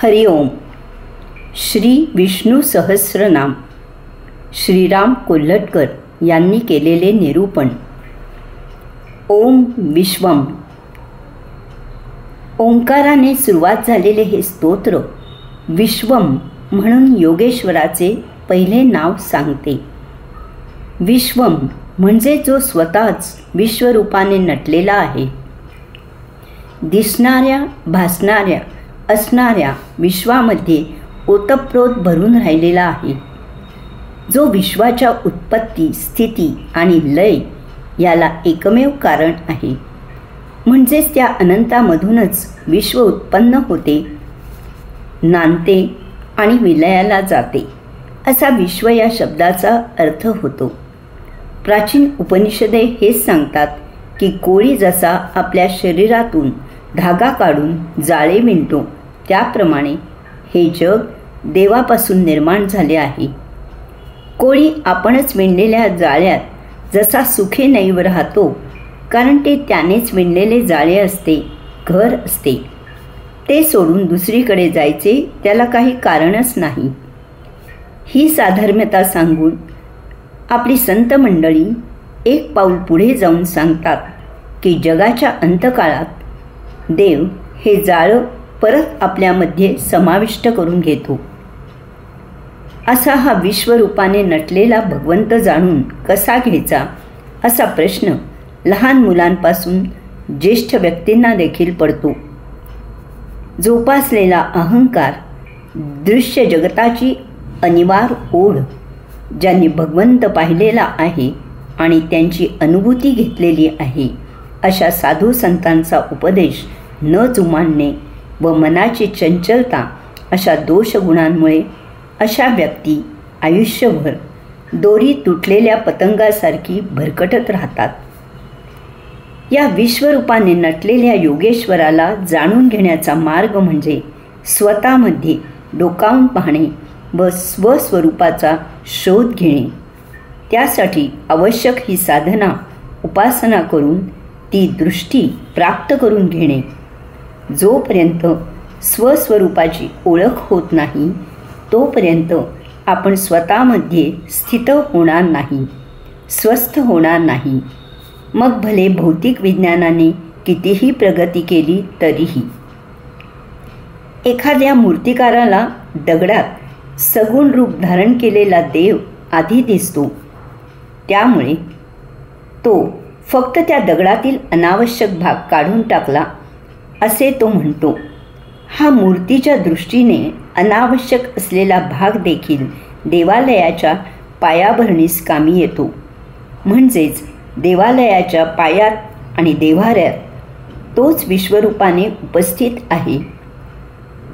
हरिओम. श्री विष्णू सहस्रनाम श्रीराम कोल्हटकर यांनी केलेले निरूपण. ओम विश्वम. ओंकाराने सुरुवात झालेले हे स्तोत्र विश्वम म्हणून योगेश्वराचे पहिले नाव सांगते. विश्वम म्हणजे जो स्वतःच विश्वरूपाने नटलेला आहे. दिसणाऱ्या, भासणाऱ्या, असणाऱ्या विश्वामध्ये ओतप्रोत भरून राहिलेला आहे. जो विश्वाच्या उत्पत्ती, स्थिती आणि लय याला एकमेव कारण आहे. म्हणजेच त्या अनंतामधूनच विश्व उत्पन्न होते, नांदते आणि विलयाला जाते असा विश्व या शब्दाचा अर्थ होतो. प्राचीन उपनिषदे हेच सांगतात की कोळी जसा आपल्या शरीरातून धागा काढून जाळे विणतो, त्याप्रमाणे हे जग देवापासून निर्माण झाले आहे. कोळी आपणच विणलेल्या जाळ्यात जसा सुखे नैव राहतो, कारण ते त्यानेच विणलेले जाळे असते, घर असते. ते सोडून दुसरीकडे जायचे त्याला काही कारणच नाही. ही साधर्म्यता सांगून आपली संत मंडळी एक पाऊल पुढे जाऊन सांगतात की जगाच्या अंतकाळात देव हे जाळं परत आपल्यामध्ये समाविष्ट करून घेतो. असा हा विश्वरूपाने नटलेला भगवंत जाणून कसा घ्यायचा असा प्रश्न लहान मुलांपासून ज्येष्ठ व्यक्तींना देखील पडतो. जोपासलेला अहंकार, दृश्य जगताची अनिवार ओढ, ज्यांनी भगवंत पाहिलेला आहे आणि त्यांची अनुभूती घेतलेली आहे, अशा साधू संतांचा उपदेश न जुमानणे व मनाची चंचलता अशा दोषगुणांमुळे अशा व्यक्ती आयुष्यभर दोरी तुटलेल्या पतंगासारखी भरकटत राहतात. या विश्वरूपाने नटलेल्या योगेश्वराला जाणून घेण्याचा मार्ग म्हणजे स्वतःमध्ये डोकावून पाहणे व स्वस्वरूपाचा शोध घेणे. त्यासाठी आवश्यक ही साधना, उपासना करून ती दृष्टी प्राप्त करून घेणे. जोपर्यंत स्वस्वरूपाची ओळख होत नाही तोपर्यंत आपण स्वतःमध्ये स्थित होणार नाही, स्वस्थ होणार नाही. मग भले भौतिक विज्ञानाने कितीही प्रगती केली तरीही. एखाद्या मूर्तिकाराला दगडात सगुण रूप धारण केलेला देव आधी दिसतो, त्यामुळे तो फक्त त्या दगडातील अनावश्यक भाग काढून टाकला असे तो म्हणतो. हा मूर्तीच्या दृष्टीने अनावश्यक असलेला भाग देखील देवालयाच्या पायाभरणीस कामी येतो. म्हणजेच देवालयाच्या पायात आणि देव्हाऱ्यात तोच विश्वरूपाने उपस्थित आहे.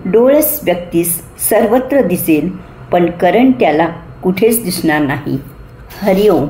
डोळस व्यक्तीस सर्वत्र दिसेल, पण करण त्याला कुठेच दिसणार नाही. हरिओम.